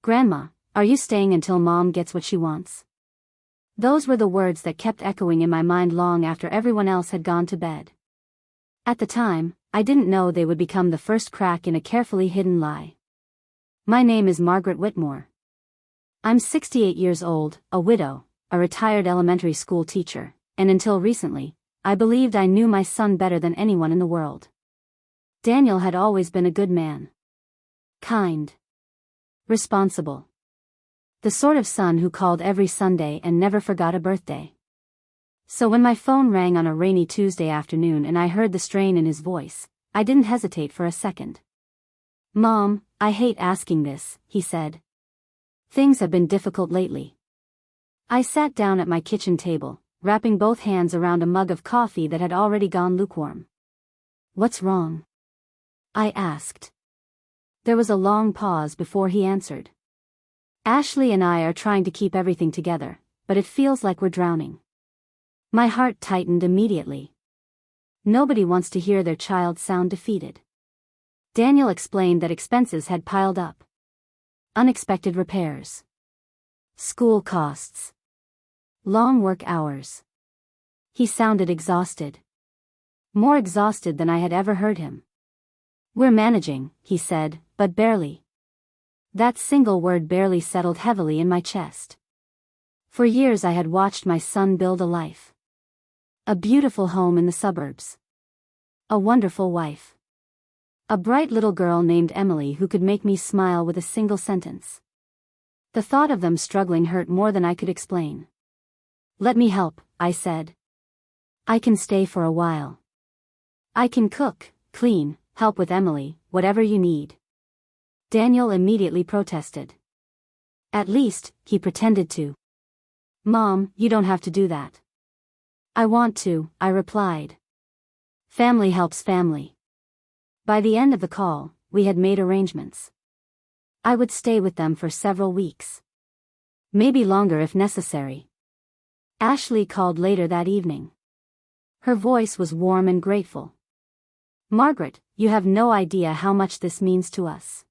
"Grandma, are you staying until Mom gets what she wants?" Those were the words that kept echoing in my mind long after everyone else had gone to bed. At the time, I didn't know they would become the first crack in a carefully hidden lie. My name is Margaret Whitmore. I'm 68 years old, a widow, a retired elementary school teacher, and until recently, I believed I knew my son better than anyone in the world. Daniel had always been a good man. Kind. Responsible. The sort of son who called every Sunday and never forgot a birthday. So when my phone rang on a rainy Tuesday afternoon and I heard the strain in his voice, I didn't hesitate for a second. "Mom, I hate asking this," he said. "Things have been difficult lately." I sat down at my kitchen table, wrapping both hands around a mug of coffee that had already gone lukewarm. "What's wrong?" I asked. There was a long pause before he answered. "Ashley and I are trying to keep everything together, but it feels like we're drowning." My heart tightened immediately. Nobody wants to hear their child sound defeated. Daniel explained that expenses had piled up. Unexpected repairs. School costs. Long work hours. He sounded exhausted. More exhausted than I had ever heard him. "We're managing," he said, "but barely." That single word barely settled heavily in my chest. For years I had watched my son build a life. A beautiful home in the suburbs. A wonderful wife. A bright little girl named Emily who could make me smile with a single sentence. The thought of them struggling hurt more than I could explain. "Let me help," I said. "I can stay for a while. I can cook, clean, help with Emily, whatever you need." Daniel immediately protested. At least, he pretended to. "Mom, you don't have to do that." "I want to," I replied. Family helps family. By the end of the call, we had made arrangements. I would stay with them for several weeks. Maybe longer if necessary. Ashley called later that evening. Her voice was warm and grateful. "Margaret, you have no idea how much this means to us."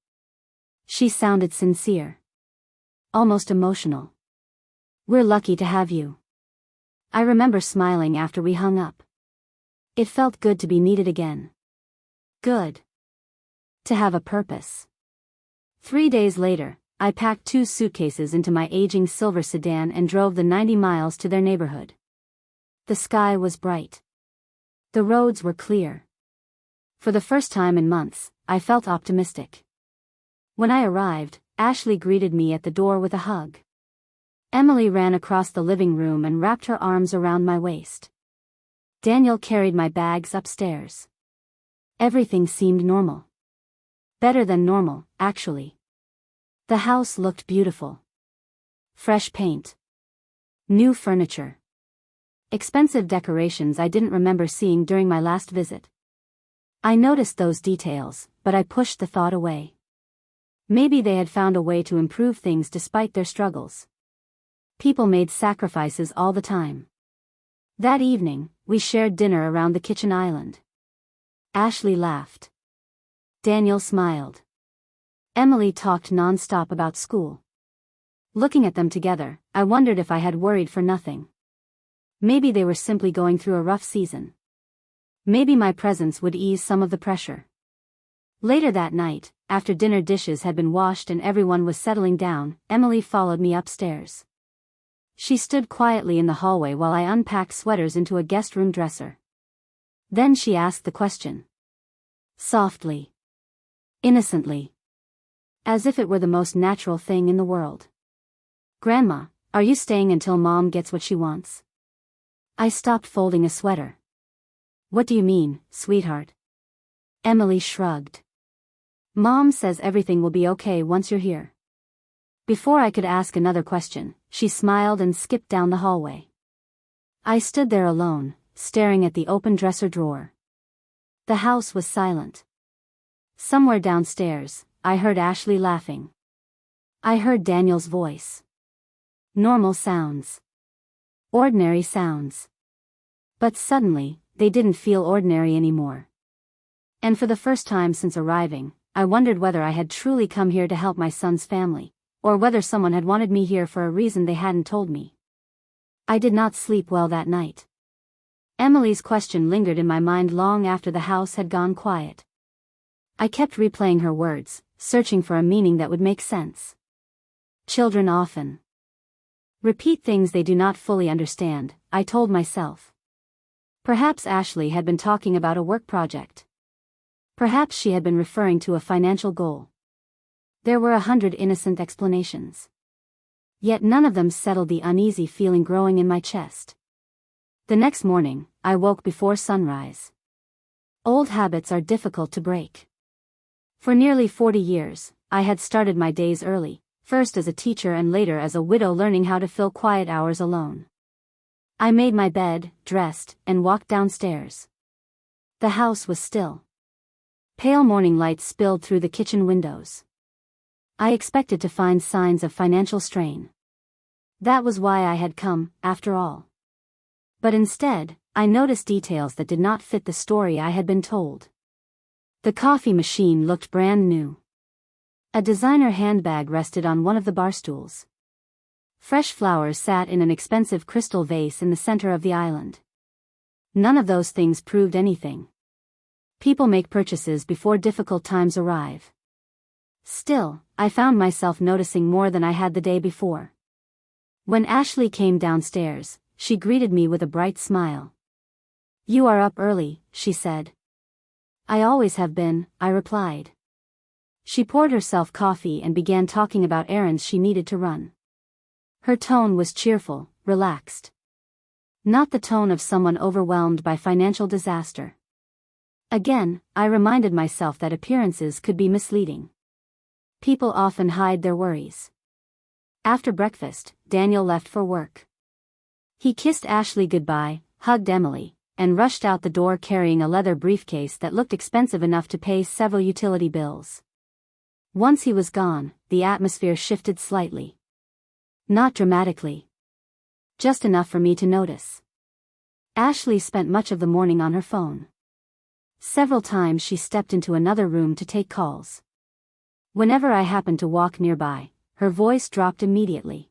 She sounded sincere. Almost emotional. "We're lucky to have you." I remember smiling after we hung up. It felt good to be needed again. Good. To have a purpose. 3 days later, I packed 2 suitcases into my aging silver sedan and drove the 90 miles to their neighborhood. The sky was bright. The roads were clear. For the first time in months, I felt optimistic. When I arrived, Ashley greeted me at the door with a hug. Emily ran across the living room and wrapped her arms around my waist. Daniel carried my bags upstairs. Everything seemed normal. Better than normal, actually. The house looked beautiful. Fresh paint. New furniture. Expensive decorations I didn't remember seeing during my last visit. I noticed those details, but I pushed the thought away. Maybe they had found a way to improve things despite their struggles. People made sacrifices all the time. That evening, we shared dinner around the kitchen island. Ashley laughed. Daniel smiled. Emily talked non-stop about school. Looking at them together, I wondered if I had worried for nothing. Maybe they were simply going through a rough season. Maybe my presence would ease some of the pressure. Later that night, after dinner dishes had been washed and everyone was settling down, Emily followed me upstairs. She stood quietly in the hallway while I unpacked sweaters into a guest room dresser. Then she asked the question. Softly. Innocently. As if it were the most natural thing in the world. "Grandma, are you staying until Mom gets what she wants?" I stopped folding a sweater. "What do you mean, sweetheart?" Emily shrugged. "Mom says everything will be okay once you're here." Before I could ask another question, she smiled and skipped down the hallway. I stood there alone, staring at the open dresser drawer. The house was silent. Somewhere downstairs, I heard Ashley laughing. I heard Daniel's voice. Normal sounds. Ordinary sounds. But suddenly, they didn't feel ordinary anymore. And for the first time since arriving, I wondered whether I had truly come here to help my son's family, or whether someone had wanted me here for a reason they hadn't told me. I did not sleep well that night. Emily's question lingered in my mind long after the house had gone quiet. I kept replaying her words, searching for a meaning that would make sense. Children often repeat things they do not fully understand, I told myself. Perhaps Ashley had been talking about a work project. Perhaps she had been referring to a financial goal. There were 100 innocent explanations. Yet none of them settled the uneasy feeling growing in my chest. The next morning, I woke before sunrise. Old habits are difficult to break. For nearly 40 years, I had started my days early, first as a teacher and later as a widow learning how to fill quiet hours alone. I made my bed, dressed, and walked downstairs. The house was still. Pale morning light spilled through the kitchen windows. I expected to find signs of financial strain. That was why I had come, after all. But instead, I noticed details that did not fit the story I had been told. The coffee machine looked brand new. A designer handbag rested on one of the bar stools. Fresh flowers sat in an expensive crystal vase in the center of the island. None of those things proved anything. People make purchases before difficult times arrive. Still, I found myself noticing more than I had the day before. When Ashley came downstairs, she greeted me with a bright smile. "You are up early," she said. "I always have been," I replied. She poured herself coffee and began talking about errands she needed to run. Her tone was cheerful, relaxed. Not the tone of someone overwhelmed by financial disaster. Again, I reminded myself that appearances could be misleading. People often hide their worries. After breakfast, Daniel left for work. He kissed Ashley goodbye, hugged Emily, and rushed out the door carrying a leather briefcase that looked expensive enough to pay several utility bills. Once he was gone, the atmosphere shifted slightly. Not dramatically. Just enough for me to notice. Ashley spent much of the morning on her phone. Several times she stepped into another room to take calls. Whenever I happened to walk nearby, her voice dropped immediately.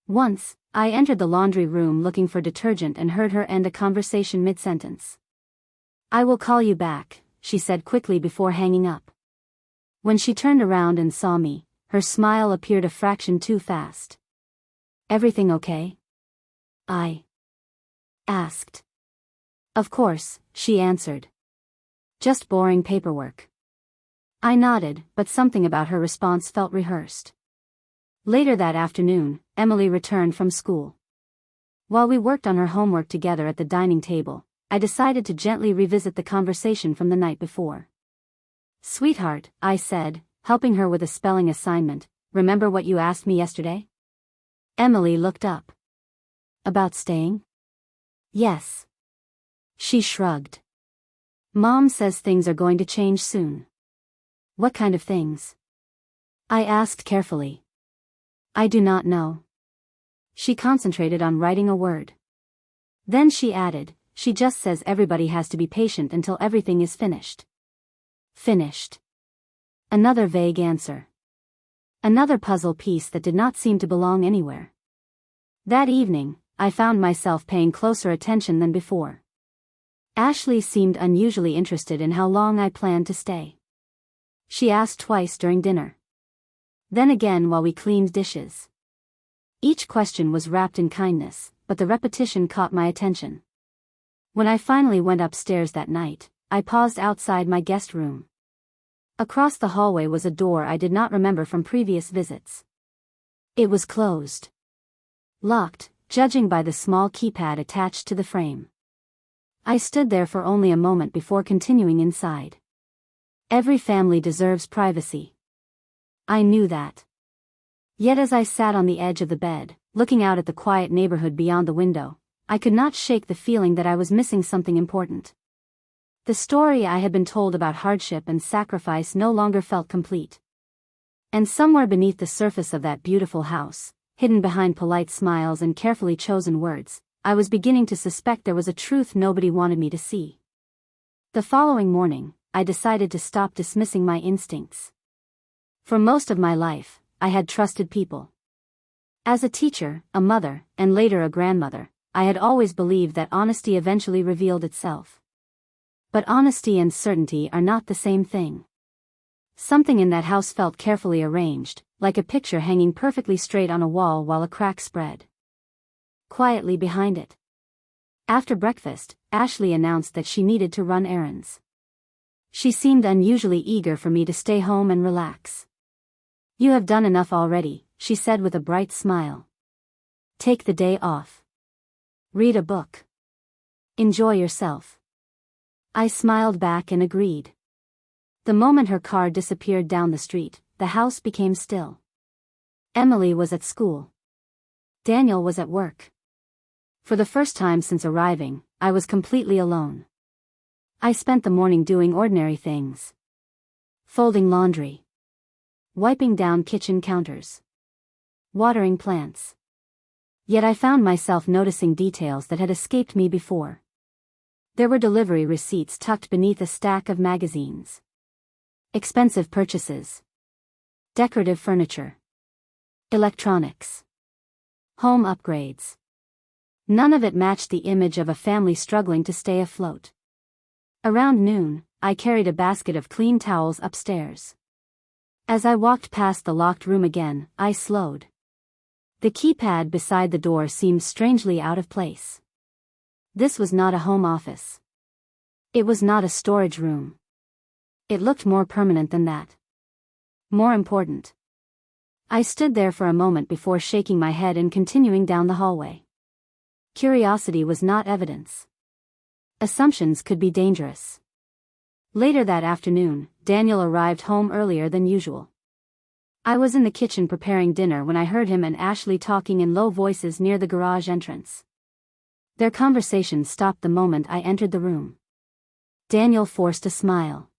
Once, I entered the laundry room looking for detergent and heard her end a conversation mid-sentence. "I will call you back," she said quickly before hanging up. When she turned around and saw me, her smile appeared a fraction too fast. "Everything okay?" I asked. "Of course," she answered. "Just boring paperwork." I nodded, but something about her response felt rehearsed. Later that afternoon, Emily returned from school. While we worked on her homework together at the dining table, I decided to gently revisit the conversation from the night before. "Sweetheart," I said, helping her with a spelling assignment, "remember what you asked me yesterday?" Emily looked up. "About staying?" "Yes." She shrugged. "Mom says things are going to change soon." "What kind of things?" I asked carefully. "I do not know." She concentrated on writing a word. Then she added, "She just says everybody has to be patient until everything is finished." Finished. Another vague answer. Another puzzle piece that did not seem to belong anywhere. That evening, I found myself paying closer attention than before. Ashley seemed unusually interested in how long I planned to stay. She asked twice during dinner. Then again while we cleaned dishes. Each question was wrapped in kindness, but the repetition caught my attention. When I finally went upstairs that night, I paused outside my guest room. Across the hallway was a door I did not remember from previous visits. It was closed. Locked, judging by the small keypad attached to the frame. I stood there for only a moment before continuing inside. Every family deserves privacy. I knew that. Yet as I sat on the edge of the bed, looking out at the quiet neighborhood beyond the window, I could not shake the feeling that I was missing something important. The story I had been told about hardship and sacrifice no longer felt complete. And somewhere beneath the surface of that beautiful house, hidden behind polite smiles and carefully chosen words, I was beginning to suspect there was a truth nobody wanted me to see. The following morning, I decided to stop dismissing my instincts. For most of my life, I had trusted people. As a teacher, a mother, and later a grandmother, I had always believed that honesty eventually revealed itself. But honesty and certainty are not the same thing. Something in that house felt carefully arranged, like a picture hanging perfectly straight on a wall while a crack spread quietly behind it. After breakfast, Ashley announced that she needed to run errands. She seemed unusually eager for me to stay home and relax. "You have done enough already," she said with a bright smile. "Take the day off. Read a book. Enjoy yourself." I smiled back and agreed. The moment her car disappeared down the street, the house became still. Emily was at school. Daniel was at work. For the first time since arriving, I was completely alone. I spent the morning doing ordinary things. Folding laundry. Wiping down kitchen counters. Watering plants. Yet I found myself noticing details that had escaped me before. There were delivery receipts tucked beneath a stack of magazines. Expensive purchases. Decorative furniture. Electronics. Home upgrades. None of it matched the image of a family struggling to stay afloat. Around noon, I carried a basket of clean towels upstairs. As I walked past the locked room again, I slowed. The keypad beside the door seemed strangely out of place. This was not a home office. It was not a storage room. It looked more permanent than that. More important. I stood there for a moment before shaking my head and continuing down the hallway. Curiosity was not evidence. Assumptions could be dangerous. Later that afternoon, Daniel arrived home earlier than usual. I was in the kitchen preparing dinner when I heard him and Ashley talking in low voices near the garage entrance. Their conversation stopped the moment I entered the room. Daniel forced a smile.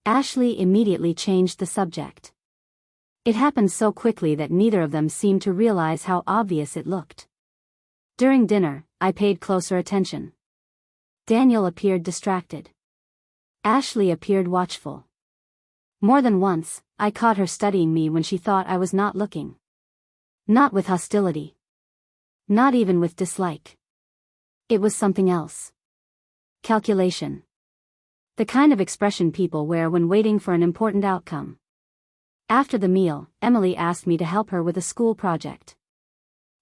Ashley immediately changed the subject. It happened so quickly that neither of them seemed to realize how obvious it looked. During dinner, I paid closer attention. Daniel appeared distracted. Ashley appeared watchful. More than once, I caught her studying me when she thought I was not looking. Not with hostility. Not even with dislike. It was something else. Calculation. The kind of expression people wear when waiting for an important outcome. After the meal, Emily asked me to help her with a school project.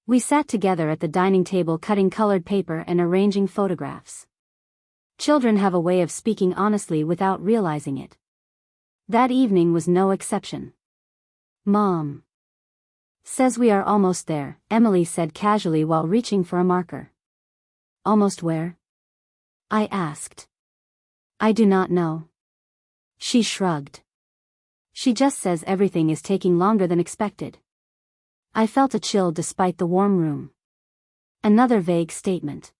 We sat together at the dining table cutting colored paper and arranging photographs. Children have a way of speaking honestly without realizing it. That evening was no exception. "Mom says we are almost there," Emily said casually while reaching for a marker. "Almost where?" I asked. "I do not know." She shrugged. "She just says everything is taking longer than expected." I felt a chill despite the warm room. Another vague statement.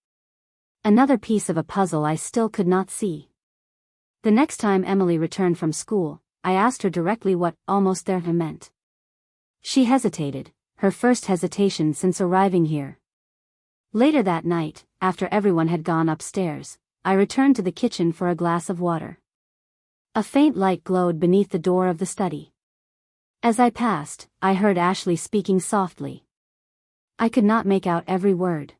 Another piece of a puzzle I still could not see. The next time Emily returned from school, I asked her directly what "almost there" meant. She hesitated, her first hesitation since arriving here. Later that night, after everyone had gone upstairs, I returned to the kitchen for a glass of water. A faint light glowed beneath the door of the study. As I passed, I heard Ashley speaking softly. I could not make out every word.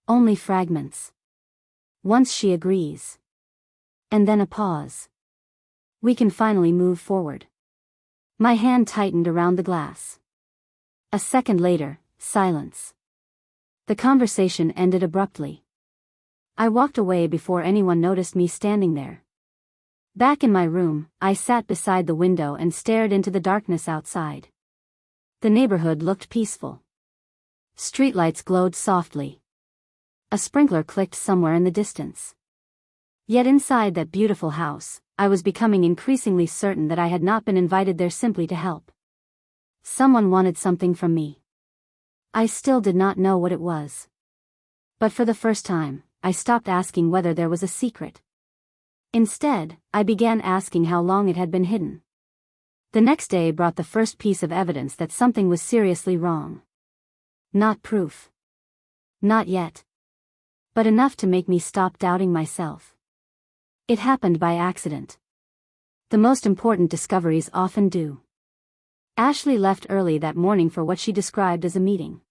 Only fragments. Once she agrees. And then a pause. "We can finally move forward." My hand tightened around the glass. A second later, silence. The conversation ended abruptly. I walked away before anyone noticed me standing there. Back in my room, I sat beside the window and stared into the darkness outside. The neighborhood looked peaceful. Streetlights glowed softly. A sprinkler clicked somewhere in the distance. Yet inside that beautiful house, I was becoming increasingly certain that I had not been invited there simply to help. Someone wanted something from me. I still did not know what it was. But for the first time, I stopped asking whether there was a secret. Instead, I began asking how long it had been hidden. The next day brought the first piece of evidence that something was seriously wrong. Not proof. Not yet. But enough to make me stop doubting myself. It happened by accident. The most important discoveries often do. Ashley left early that morning for what she described as a meeting.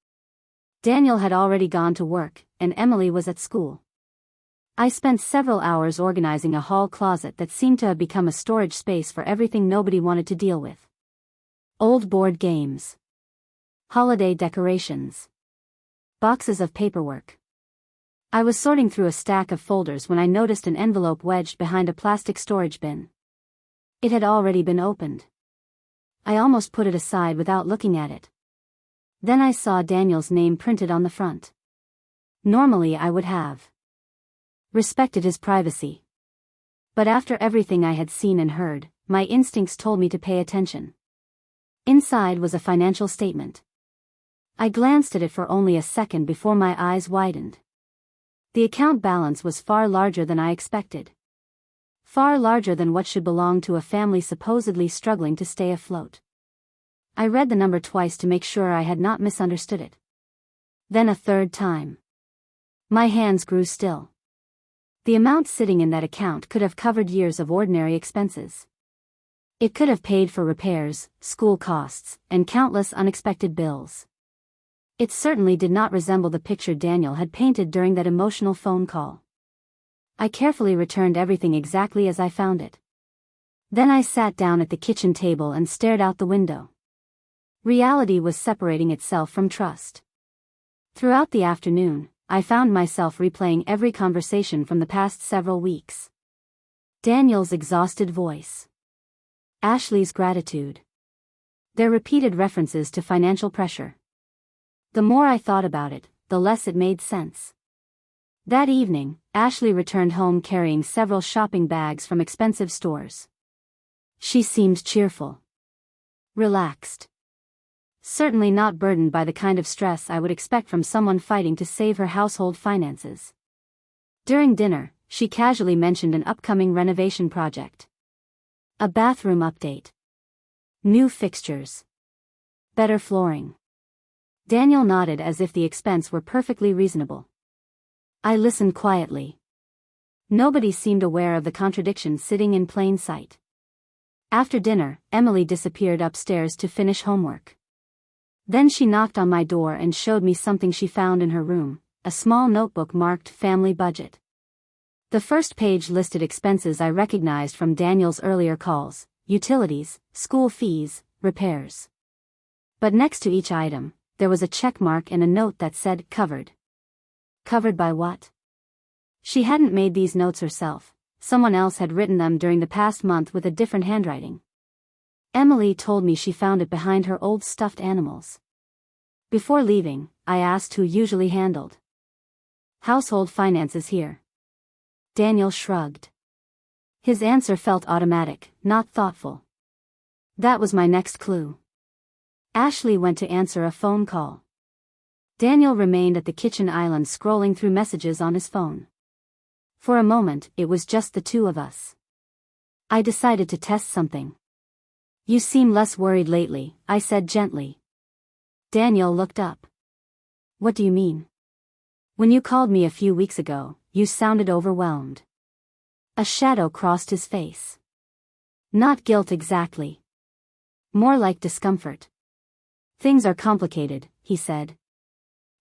Daniel had already gone to work, and Emily was at school. I spent several hours organizing a hall closet that seemed to have become a storage space for everything nobody wanted to deal with. Old board games. Holiday decorations. Boxes of paperwork. I was sorting through a stack of folders when I noticed an envelope wedged behind a plastic storage bin. It had already been opened. I almost put it aside without looking at it. Then I saw Daniel's name printed on the front. Normally I would have respected his privacy. But after everything I had seen and heard, my instincts told me to pay attention. Inside was a financial statement. I glanced at it for only a second before my eyes widened. The account balance was far larger than I expected. Far larger than what should belong to a family supposedly struggling to stay afloat. I read the number twice to make sure I had not misunderstood it. Then a third time. My hands grew still. The amount sitting in that account could have covered years of ordinary expenses. It could have paid for repairs, school costs, and countless unexpected bills. It certainly did not resemble the picture Daniel had painted during that emotional phone call. I carefully returned everything exactly as I found it. Then I sat down at the kitchen table and stared out the window. Reality was separating itself from trust. Throughout the afternoon, I found myself replaying every conversation from the past several weeks. Daniel's exhausted voice. Ashley's gratitude. Their repeated references to financial pressure. The more I thought about it, the less it made sense. That evening, Ashley returned home carrying several shopping bags from expensive stores. She seemed cheerful. Relaxed. Certainly not burdened by the kind of stress I would expect from someone fighting to save her household finances. During dinner, she casually mentioned an upcoming renovation project. A bathroom update. New fixtures. Better flooring. Daniel nodded as if the expense were perfectly reasonable. I listened quietly. Nobody seemed aware of the contradiction sitting in plain sight. After dinner, Emily disappeared upstairs to finish homework. Then she knocked on my door and showed me something she found in her room, a small notebook marked Family Budget. The first page listed expenses I recognized from Daniel's earlier calls: utilities, school fees, repairs. But next to each item, there was a check mark and a note that said covered. Covered by what? She hadn't made these notes herself. Someone else had written them during the past month with a different handwriting. Emily told me she found it behind her old stuffed animals. Before leaving, I asked who usually handled household finances here. Daniel shrugged. His answer felt automatic, not thoughtful. That was my next clue. Ashley went to answer a phone call. Daniel remained at the kitchen island scrolling through messages on his phone. For a moment, it was just the two of us. I decided to test something. You seem less worried lately, I said gently. Daniel looked up. What do you mean? When you called me a few weeks ago, you sounded overwhelmed. A shadow crossed his face. Not guilt exactly. More like discomfort. Things are complicated, he said.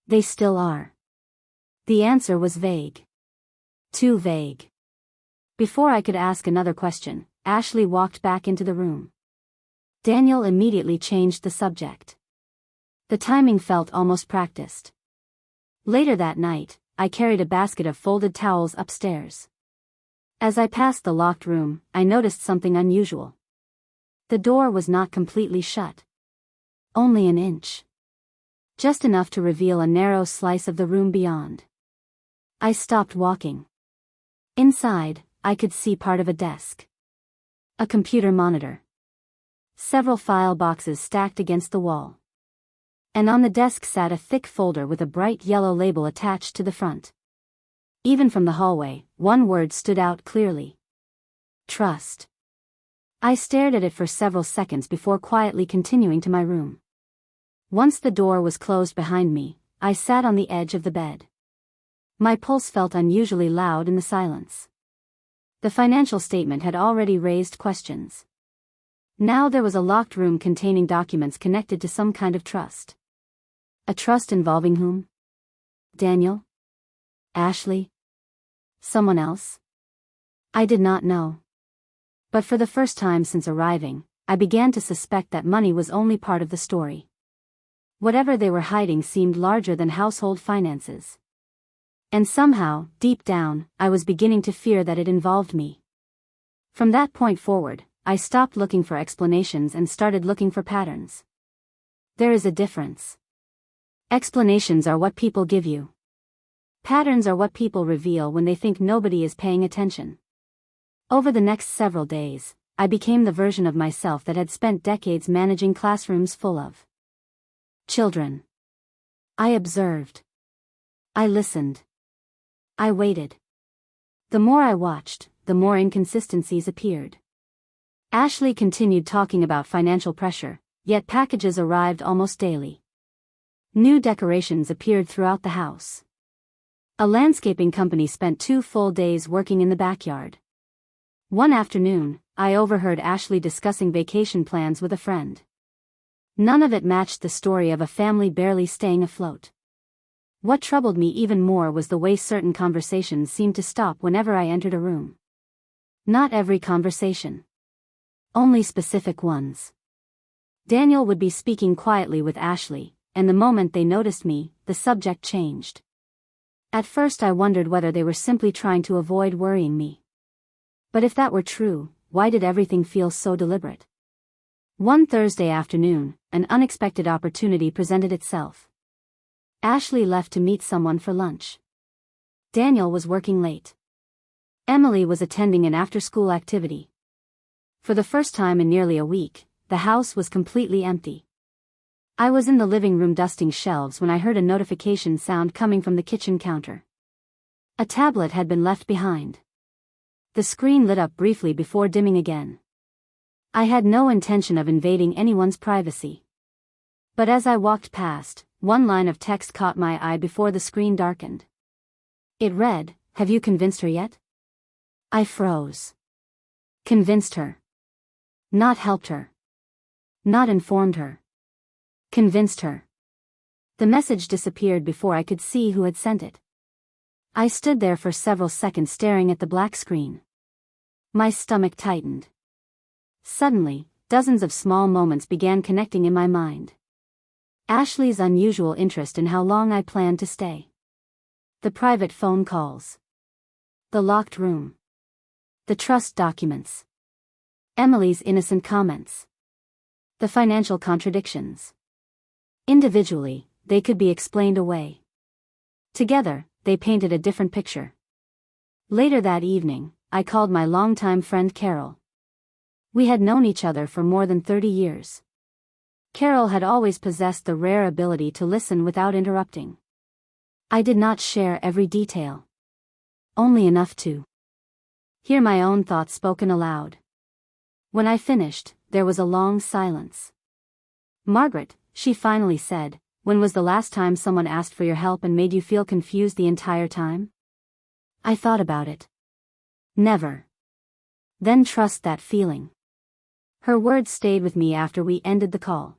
They still are. The answer was vague. Too vague. Before I could ask another question, Ashley walked back into the room. Daniel immediately changed the subject. The timing felt almost practiced. Later that night, I carried a basket of folded towels upstairs. As I passed the locked room, I noticed something unusual. The door was not completely shut. Only an inch. Just enough to reveal a narrow slice of the room beyond. I stopped walking. Inside, I could see part of a desk. A computer monitor. Several file boxes stacked against the wall. And on the desk sat a thick folder with a bright yellow label attached to the front. Even from the hallway, one word stood out clearly. Trust. I stared at it for several seconds before quietly continuing to my room. Once the door was closed behind me, I sat on the edge of the bed. My pulse felt unusually loud in the silence. The financial statement had already raised questions. Now there was a locked room containing documents connected to some kind of trust. A trust involving whom? Daniel? Ashley? Someone else? I did not know. But for the first time since arriving, I began to suspect that money was only part of the story. Whatever they were hiding seemed larger than household finances. And somehow, deep down, I was beginning to fear that it involved me. From that point forward, I stopped looking for explanations and started looking for patterns. There is a difference. Explanations are what people give you. Patterns are what people reveal when they think nobody is paying attention. Over the next several days, I became the version of myself that had spent decades managing classrooms full of children. I observed. I listened. I waited. The more I watched, the more inconsistencies appeared. Ashley continued talking about financial pressure, yet packages arrived almost daily. New decorations appeared throughout the house. A landscaping company spent 2 full days working in the backyard. One afternoon, I overheard Ashley discussing vacation plans with a friend. None of it matched the story of a family barely staying afloat. What troubled me even more was the way certain conversations seemed to stop whenever I entered a room. Not every conversation. Only specific ones. Daniel would be speaking quietly with Ashley, and the moment they noticed me, the subject changed. At first I wondered whether they were simply trying to avoid worrying me. But if that were true, why did everything feel so deliberate? One Thursday afternoon, an unexpected opportunity presented itself. Ashley left to meet someone for lunch. Daniel was working late. Emily was attending an after-school activity. For the first time in nearly a week, the house was completely empty. I was in the living room dusting shelves when I heard a notification sound coming from the kitchen counter. A tablet had been left behind. The screen lit up briefly before dimming again. I had no intention of invading anyone's privacy. But as I walked past, one line of text caught my eye before the screen darkened. It read, "Have you convinced her yet?" I froze. Convinced her. Not helped her. Not informed her. Convinced her. The message disappeared before I could see who had sent it. I stood there for several seconds staring at the black screen. My stomach tightened. Suddenly, dozens of small moments began connecting in my mind. Ashley's unusual interest in how long I planned to stay. The private phone calls. The locked room. The trust documents. Emily's innocent comments. The financial contradictions. Individually, they could be explained away. Together, they painted a different picture. Later that evening, I called my longtime friend Carol. We had known each other for more than 30 years. Carol had always possessed the rare ability to listen without interrupting. I did not share every detail. Only enough to hear my own thoughts spoken aloud. When I finished, there was a long silence. "Margaret," she finally said, "when was the last time someone asked for your help and made you feel confused the entire time?" I thought about it. Never. Then trust that feeling. Her words stayed with me after we ended the call.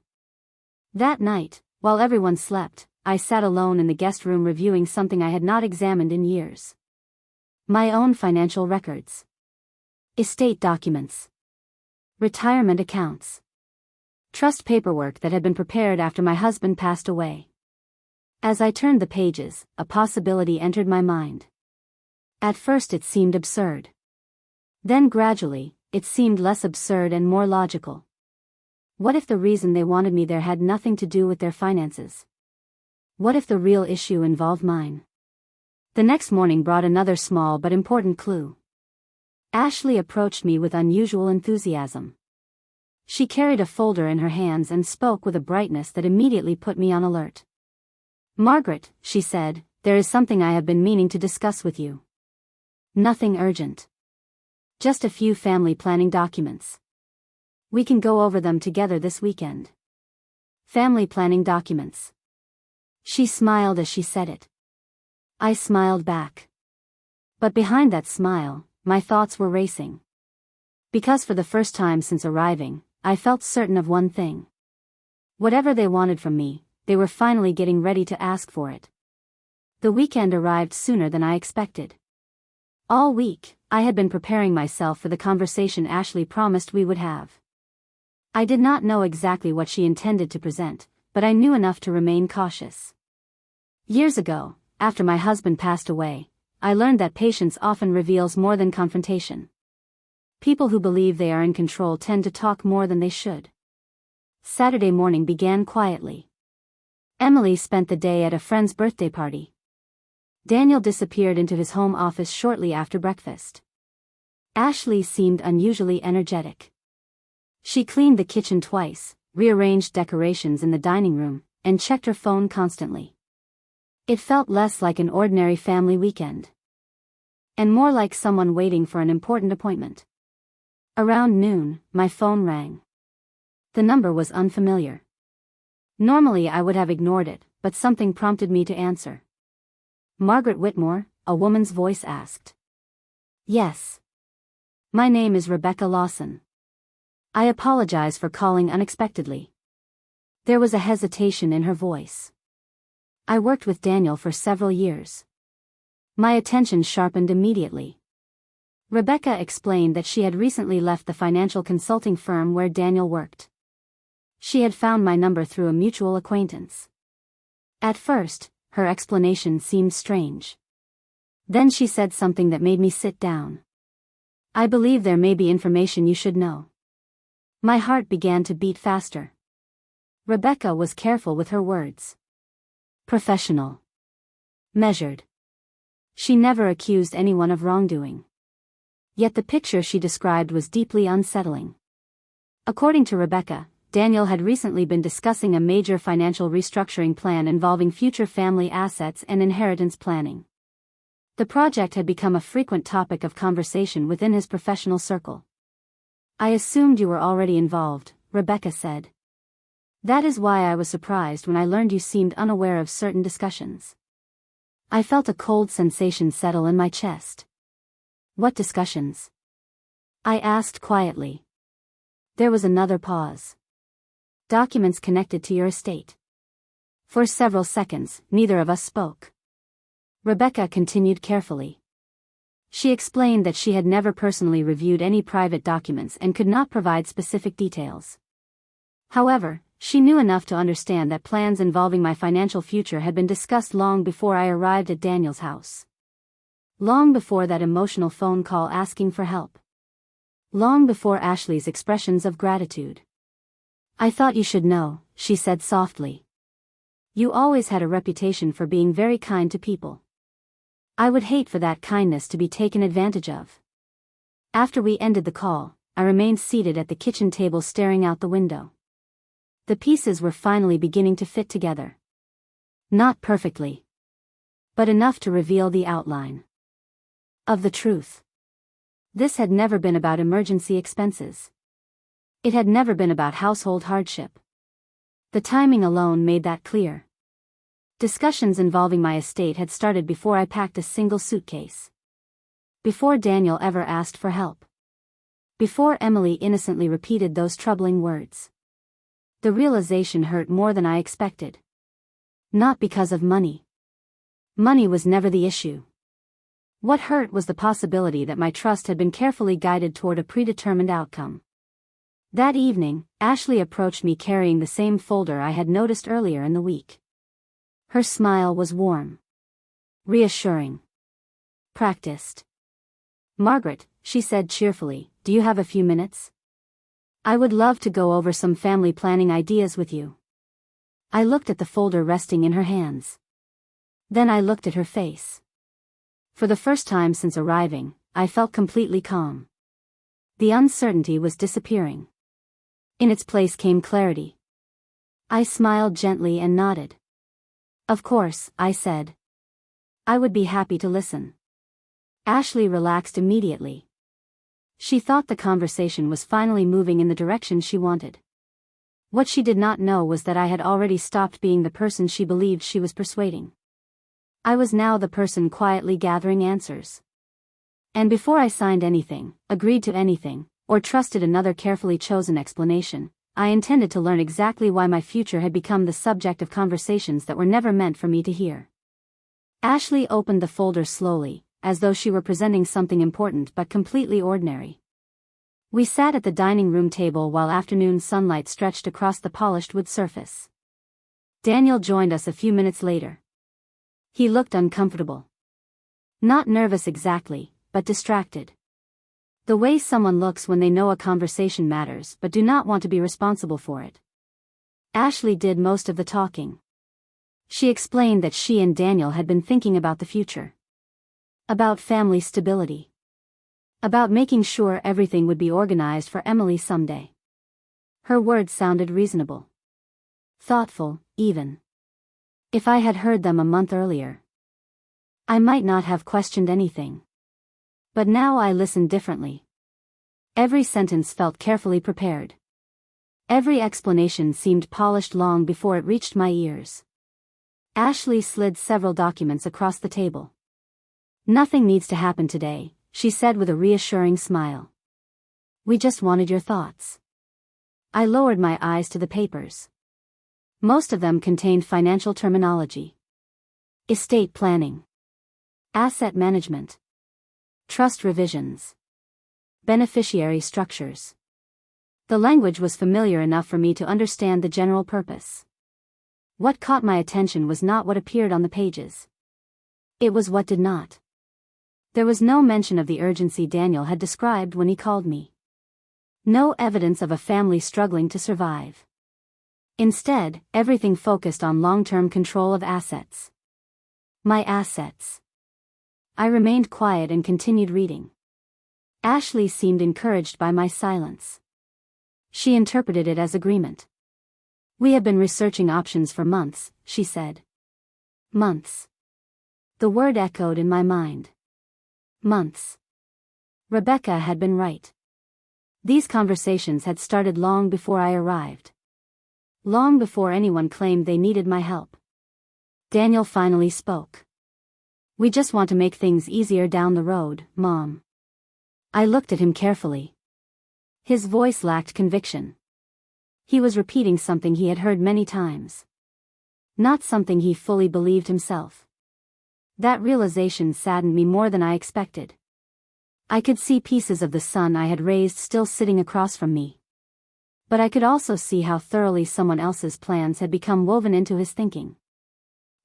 That night, while everyone slept, I sat alone in the guest room reviewing something I had not examined in years. My own financial records. Estate documents. Retirement accounts. Trust paperwork that had been prepared after my husband passed away. As I turned the pages, a possibility entered my mind. At first it seemed absurd. Then gradually, it seemed less absurd and more logical. What if the reason they wanted me there had nothing to do with their finances? What if the real issue involved mine? The next morning brought another small but important clue. Ashley approached me with unusual enthusiasm. She carried a folder in her hands and spoke with a brightness that immediately put me on alert. "Margaret," she said, "there is something I have been meaning to discuss with you. Nothing urgent. Just a few family planning documents. We can go over them together this weekend." Family planning documents. She smiled as she said it. I smiled back. But behind that smile, my thoughts were racing. Because for the first time since arriving, I felt certain of one thing. Whatever they wanted from me, they were finally getting ready to ask for it. The weekend arrived sooner than I expected. All week, I had been preparing myself for the conversation Ashley promised we would have. I did not know exactly what she intended to present, but I knew enough to remain cautious. Years ago, after my husband passed away, I learned that patience often reveals more than confrontation. People who believe they are in control tend to talk more than they should. Saturday morning began quietly. Emily spent the day at a friend's birthday party. Daniel disappeared into his home office shortly after breakfast. Ashley seemed unusually energetic. She cleaned the kitchen twice, rearranged decorations in the dining room, and checked her phone constantly. It felt less like an ordinary family weekend, and more like someone waiting for an important appointment. Around noon, my phone rang. The number was unfamiliar. Normally I would have ignored it, but something prompted me to answer. Margaret Whitmore, a woman's voice asked. Yes. My name is Rebecca Lawson. I apologize for calling unexpectedly. There was a hesitation in her voice. I worked with Daniel for several years. My attention sharpened immediately. Rebecca explained that she had recently left the financial consulting firm where Daniel worked. She had found my number through a mutual acquaintance. At first, her explanation seemed strange. Then she said something that made me sit down. I believe there may be information you should know. My heart began to beat faster. Rebecca was careful with her words. Professional. Measured. She never accused anyone of wrongdoing. Yet the picture she described was deeply unsettling. According to Rebecca, Daniel had recently been discussing a major financial restructuring plan involving future family assets and inheritance planning. The project had become a frequent topic of conversation within his professional circle. I assumed you were already involved, Rebecca said. That is why I was surprised when I learned you seemed unaware of certain discussions. I felt a cold sensation settle in my chest. What discussions? I asked quietly. There was another pause. Documents connected to your estate. For several seconds, neither of us spoke. Rebecca continued carefully. She explained that she had never personally reviewed any private documents and could not provide specific details. However, she knew enough to understand that plans involving my financial future had been discussed long before I arrived at Daniel's house. Long before that emotional phone call asking for help. Long before Ashley's expressions of gratitude. I thought you should know, she said softly. You always had a reputation for being very kind to people. I would hate for that kindness to be taken advantage of. After we ended the call, I remained seated at the kitchen table staring out the window. The pieces were finally beginning to fit together. Not perfectly, but enough to reveal the outline of the truth. This had never been about emergency expenses. It had never been about household hardship. The timing alone made that clear. Discussions involving my estate had started before I packed a single suitcase. Before Daniel ever asked for help. Before Emily innocently repeated those troubling words. The realization hurt more than I expected. Not because of money. Money was never the issue. What hurt was the possibility that my trust had been carefully guided toward a predetermined outcome. That evening, Ashley approached me carrying the same folder I had noticed earlier in the week. Her smile was warm. Reassuring. Practiced. Margaret, she said cheerfully, do you have a few minutes? I would love to go over some family planning ideas with you. I looked at the folder resting in her hands. Then I looked at her face. For the first time since arriving, I felt completely calm. The uncertainty was disappearing. In its place came clarity. I smiled gently and nodded. Of course, I said. I would be happy to listen. Ashley relaxed immediately. She thought the conversation was finally moving in the direction she wanted. What she did not know was that I had already stopped being the person she believed she was persuading. I was now the person quietly gathering answers. And before I signed anything, agreed to anything, or trusted another carefully chosen explanation. I intended to learn exactly why my future had become the subject of conversations that were never meant for me to hear. Ashley opened the folder slowly, as though she were presenting something important but completely ordinary. We sat at the dining room table while afternoon sunlight stretched across the polished wood surface. Daniel joined us a few minutes later. He looked uncomfortable. Not nervous exactly, but distracted. The way someone looks when they know a conversation matters but do not want to be responsible for it. Ashley did most of the talking. She explained that she and Daniel had been thinking about the future. About family stability. About making sure everything would be organized for Emily someday. Her words sounded reasonable. Thoughtful, even. If I had heard them a month earlier, I might not have questioned anything. But now I listened differently. Every sentence felt carefully prepared. Every explanation seemed polished long before it reached my ears. Ashley slid several documents across the table. "Nothing needs to happen today," she said with a reassuring smile. "We just wanted your thoughts." I lowered my eyes to the papers. Most of them contained financial terminology. Estate planning. Asset management. Trust revisions. Beneficiary structures. The language was familiar enough for me to understand the general purpose. What caught my attention was not what appeared on the pages. It was what did not. There was no mention of the urgency Daniel had described when he called me. No evidence of a family struggling to survive. Instead, everything focused on long-term control of assets. My assets. I remained quiet and continued reading. Ashley seemed encouraged by my silence. She interpreted it as agreement. "We have been researching options for months," she said. Months. The word echoed in my mind. Months. Rebecca had been right. These conversations had started long before I arrived. Long before anyone claimed they needed my help. Daniel finally spoke. "We just want to make things easier down the road, Mom." I looked at him carefully. His voice lacked conviction. He was repeating something he had heard many times. Not something he fully believed himself. That realization saddened me more than I expected. I could see pieces of the son I had raised still sitting across from me. But I could also see how thoroughly someone else's plans had become woven into his thinking.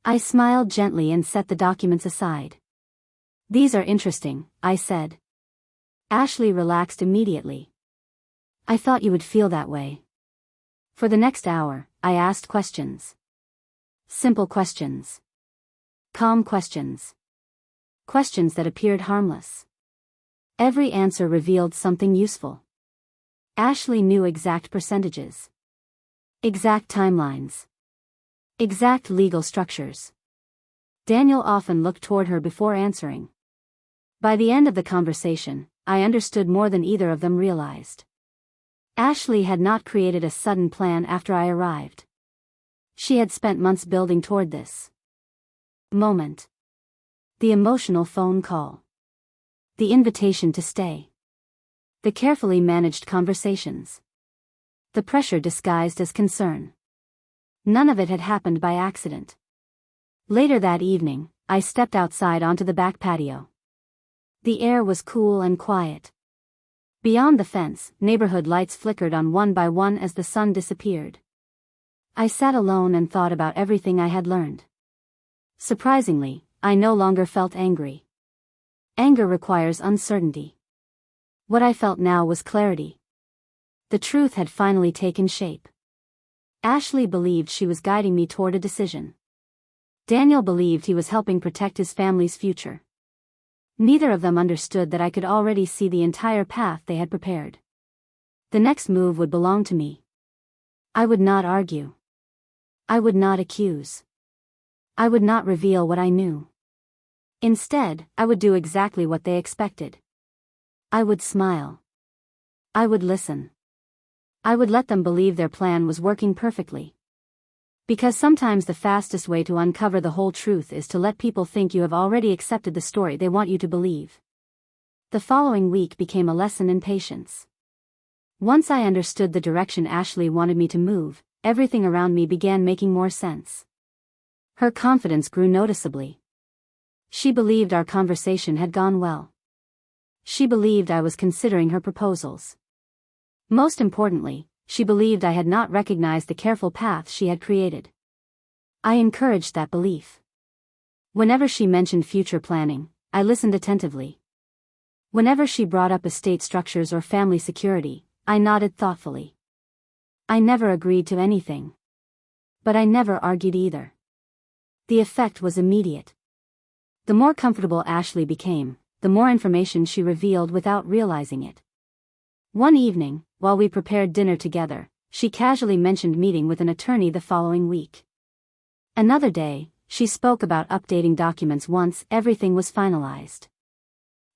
I smiled gently and set the documents aside. "These are interesting," I said. Ashley relaxed immediately. "I thought you would feel that way." For the next hour, I asked questions. Simple questions. Calm questions. Questions that appeared harmless. Every answer revealed something useful. Ashley knew exact percentages. Exact timelines. Exact legal structures. Daniel often looked toward her before answering. By the end of the conversation, I understood more than either of them realized. Ashley had not created a sudden plan after I arrived. She had spent months building toward this moment. The emotional phone call. The invitation to stay. The carefully managed conversations. The pressure disguised as concern. None of it had happened by accident. Later that evening, I stepped outside onto the back patio. The air was cool and quiet. Beyond the fence, neighborhood lights flickered on one by one as the sun disappeared. I sat alone and thought about everything I had learned. Surprisingly, I no longer felt angry. Anger requires uncertainty. What I felt now was clarity. The truth had finally taken shape. Ashley believed she was guiding me toward a decision. Daniel believed he was helping protect his family's future. Neither of them understood that I could already see the entire path they had prepared. The next move would belong to me. I would not argue. I would not accuse. I would not reveal what I knew. Instead, I would do exactly what they expected. I would smile. I would listen. I would let them believe their plan was working perfectly. Because sometimes the fastest way to uncover the whole truth is to let people think you have already accepted the story they want you to believe. The following week became a lesson in patience. Once I understood the direction Ashley wanted me to move, everything around me began making more sense. Her confidence grew noticeably. She believed our conversation had gone well. She believed I was considering her proposals. Most importantly, she believed I had not recognized the careful path she had created. I encouraged that belief. Whenever she mentioned future planning, I listened attentively. Whenever she brought up estate structures or family security, I nodded thoughtfully. I never agreed to anything. But I never argued either. The effect was immediate. The more comfortable Ashley became, the more information she revealed without realizing it. One evening, while we prepared dinner together, she casually mentioned meeting with an attorney the following week. Another day, she spoke about updating documents once everything was finalized.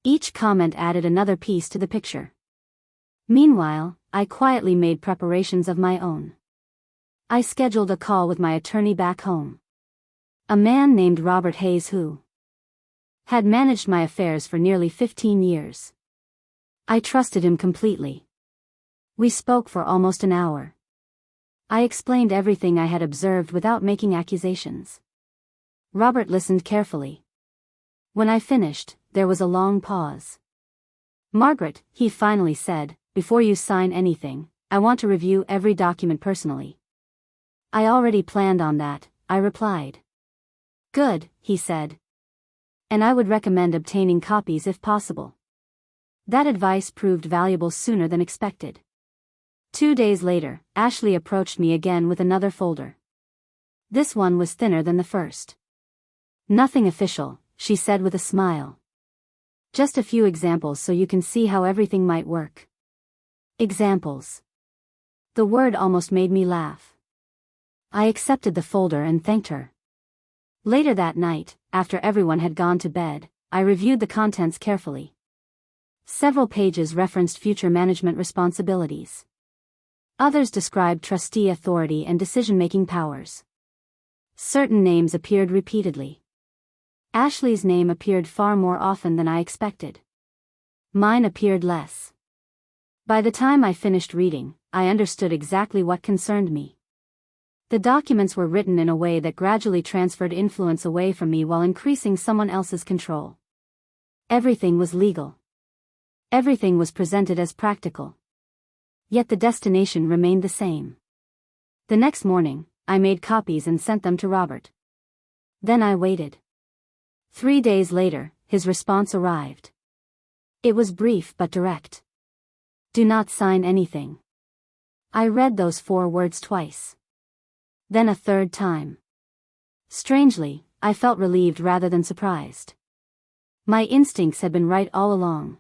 Each comment added another piece to the picture. Meanwhile, I quietly made preparations of my own. I scheduled a call with my attorney back home. A man named Robert Hayes who had managed my affairs for nearly 15 years. I trusted him completely. We spoke for almost an hour. I explained everything I had observed without making accusations. Robert listened carefully. When I finished, there was a long pause. "Margaret," he finally said, "before you sign anything, I want to review every document personally." "I already planned on that," I replied. "Good," he said. "And I would recommend obtaining copies if possible." That advice proved valuable sooner than expected. 2 days later, Ashley approached me again with another folder. This one was thinner than the first. "Nothing official," she said with a smile. "Just a few examples so you can see how everything might work." Examples. The word almost made me laugh. I accepted the folder and thanked her. Later that night, after everyone had gone to bed, I reviewed the contents carefully. Several pages referenced future management responsibilities. Others described trustee authority and decision-making powers. Certain names appeared repeatedly. Ashley's name appeared far more often than I expected. Mine appeared less. By the time I finished reading, I understood exactly what concerned me. The documents were written in a way that gradually transferred influence away from me while increasing someone else's control. Everything was legal. Everything was presented as practical. Yet the destination remained the same. The next morning, I made copies and sent them to Robert. Then I waited. 3 days later, his response arrived. It was brief but direct. "Do not sign anything." I read those 4 words twice. Then a third time. Strangely, I felt relieved rather than surprised. My instincts had been right all along.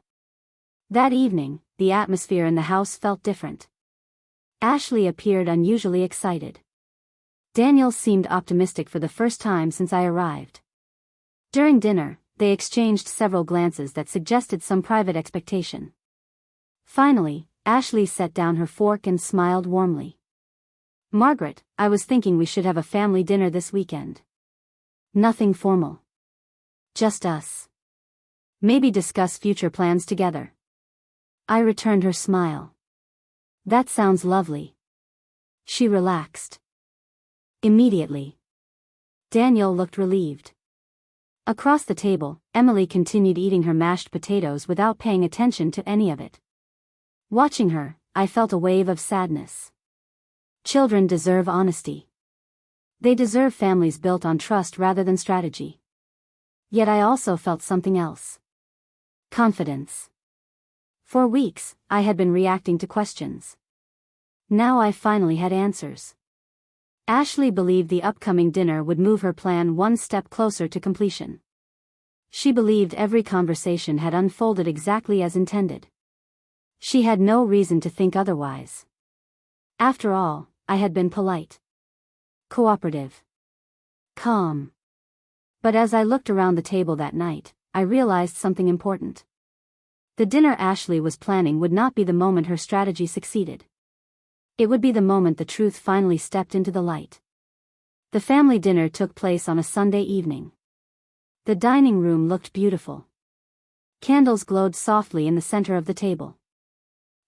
That evening, the atmosphere in the house felt different. Ashley appeared unusually excited. Daniel seemed optimistic for the first time since I arrived. During dinner, they exchanged several glances that suggested some private expectation. Finally, Ashley set down her fork and smiled warmly. "Margaret, I was thinking we should have a family dinner this weekend. Nothing formal. Just us. Maybe discuss future plans together." I returned her smile. "That sounds lovely." She relaxed. Immediately. Daniel looked relieved. Across the table, Emily continued eating her mashed potatoes without paying attention to any of it. Watching her, I felt a wave of sadness. Children deserve honesty. They deserve families built on trust rather than strategy. Yet I also felt something else. Confidence. For weeks, I had been reacting to questions. Now I finally had answers. Ashley believed the upcoming dinner would move her plan one step closer to completion. She believed every conversation had unfolded exactly as intended. She had no reason to think otherwise. After all, I had been polite, cooperative, calm. But as I looked around the table that night, I realized something important. The dinner Ashley was planning would not be the moment her strategy succeeded. It would be the moment the truth finally stepped into the light. The family dinner took place on a Sunday evening. The dining room looked beautiful. Candles glowed softly in the center of the table.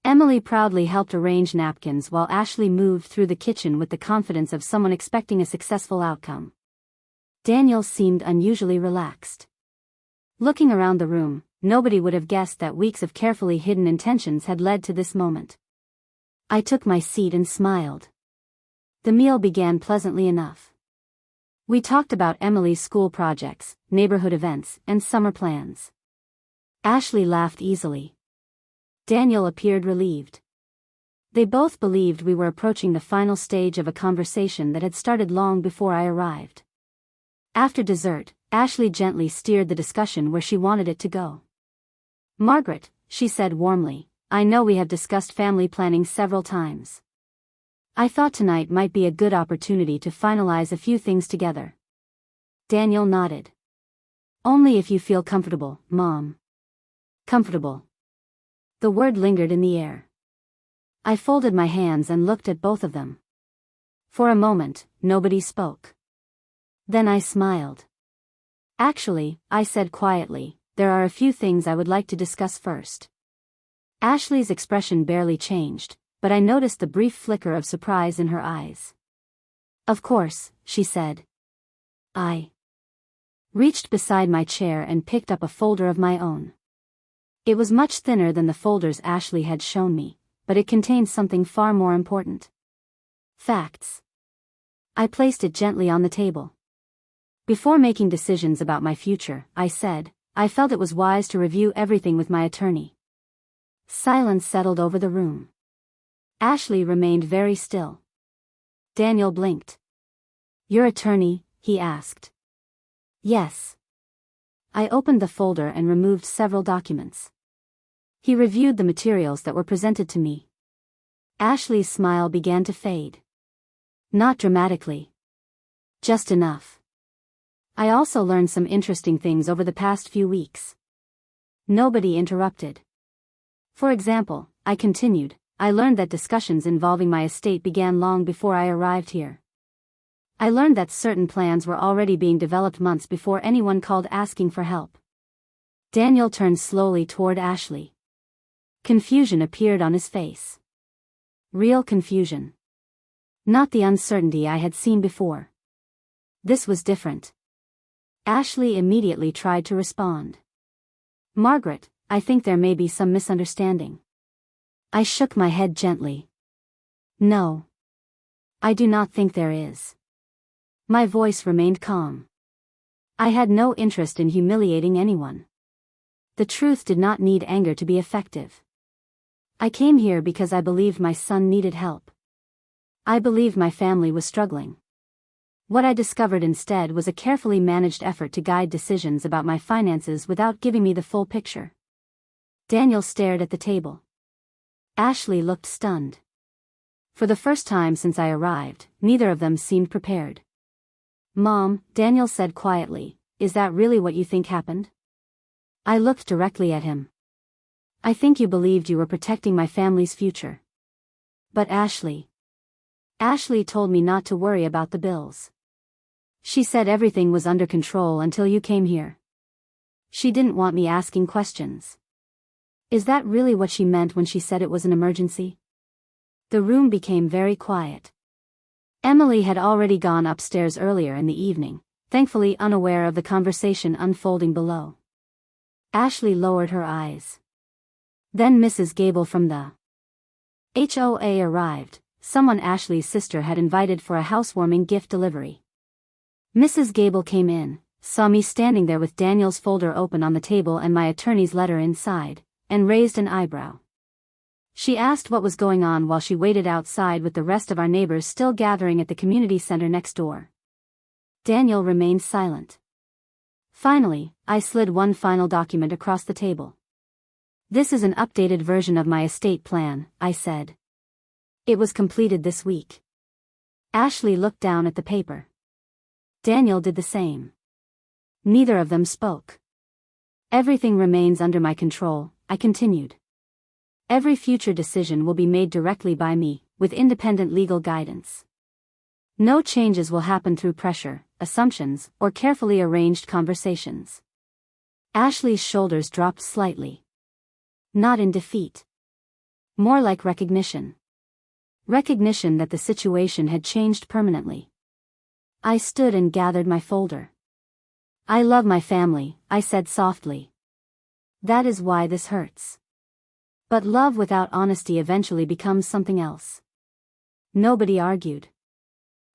Emily proudly helped arrange napkins while Ashley moved through the kitchen with the confidence of someone expecting a successful outcome. Daniel seemed unusually relaxed. Looking around the room, nobody would have guessed that weeks of carefully hidden intentions had led to this moment. I took my seat and smiled. The meal began pleasantly enough. We talked about Emily's school projects, neighborhood events, and summer plans. Ashley laughed easily. Daniel appeared relieved. They both believed we were approaching the final stage of a conversation that had started long before I arrived. After dessert, Ashley gently steered the discussion where she wanted it to go. "Margaret," she said warmly, "I know we have discussed family planning several times. I thought tonight might be a good opportunity to finalize a few things together." Daniel nodded. "Only if you feel comfortable, Mom." Comfortable. The word lingered in the air. I folded my hands and looked at both of them. For a moment, nobody spoke. Then I smiled. "Actually," I said quietly, "there are a few things I would like to discuss first." Ashley's expression barely changed, but I noticed the brief flicker of surprise in her eyes. "Of course," she said. I reached beside my chair and picked up a folder of my own. It was much thinner than the folders Ashley had shown me, but it contained something far more important. Facts. I placed it gently on the table. "Before making decisions about my future," I said, "I felt it was wise to review everything with my attorney." Silence settled over the room. Ashley remained very still. Daniel blinked. "Your attorney?" he asked. "Yes." I opened the folder and removed several documents. He reviewed the materials that were presented to me. Ashley's smile began to fade. Not dramatically. Just enough. I also learned some interesting things over the past few weeks. Nobody interrupted. For example, I continued, I learned that discussions involving my estate began long before I arrived here. I learned that certain plans were already being developed months before anyone called asking for help. Daniel turned slowly toward Ashley. Confusion appeared on his face. Real confusion. Not the uncertainty I had seen before. This was different. Ashley immediately tried to respond. "Margaret, I think there may be some misunderstanding." I shook my head gently. "No. I do not think there is." My voice remained calm. I had no interest in humiliating anyone. The truth did not need anger to be effective. I came here because I believed my son needed help. I believed my family was struggling. What I discovered instead was a carefully managed effort to guide decisions about my finances without giving me the full picture. Daniel stared at the table. Ashley looked stunned. For the first time since I arrived, neither of them seemed prepared. "Mom," Daniel said quietly, "is that really what you think happened?" I looked directly at him. "I think you believed you were protecting my family's future." "But Ashley told me not to worry about the bills. She said everything was under control until you came here. She didn't want me asking questions." Is that really what she meant when she said it was an emergency? The room became very quiet. Emily had already gone upstairs earlier in the evening, thankfully unaware of the conversation unfolding below. Ashley lowered her eyes. Then Mrs. Gable from the HOA arrived, someone Ashley's sister had invited for a housewarming gift delivery. Mrs. Gable came in, saw me standing there with Daniel's folder open on the table and my attorney's letter inside, and raised an eyebrow. She asked what was going on while she waited outside with the rest of our neighbors still gathering at the community center next door. Daniel remained silent. Finally, I slid one final document across the table. "This is an updated version of my estate plan," I said. "It was completed this week." Ashley looked down at the paper. Daniel did the same. Neither of them spoke. "Everything remains under my control," I continued. "Every future decision will be made directly by me, with independent legal guidance. No changes will happen through pressure, assumptions, or carefully arranged conversations." Ashley's shoulders dropped slightly. Not in defeat. More like recognition. Recognition that the situation had changed permanently. I stood and gathered my folder. "I love my family," I said softly. "That is why this hurts." But love without honesty eventually becomes something else. Nobody argued.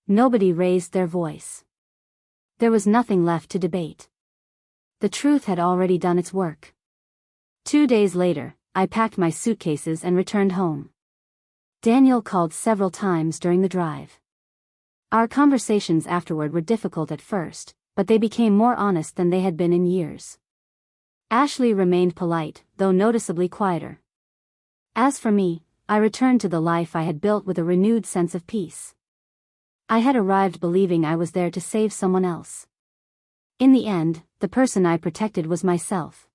Nobody raised their voice. There was nothing left to debate. The truth had already done its work. 2 days later, I packed my suitcases and returned home. Daniel called several times during the drive. Our conversations afterward were difficult at first, but they became more honest than they had been in years. Ashley remained polite, though noticeably quieter. As for me, I returned to the life I had built with a renewed sense of peace. I had arrived believing I was there to save someone else. In the end, the person I protected was myself.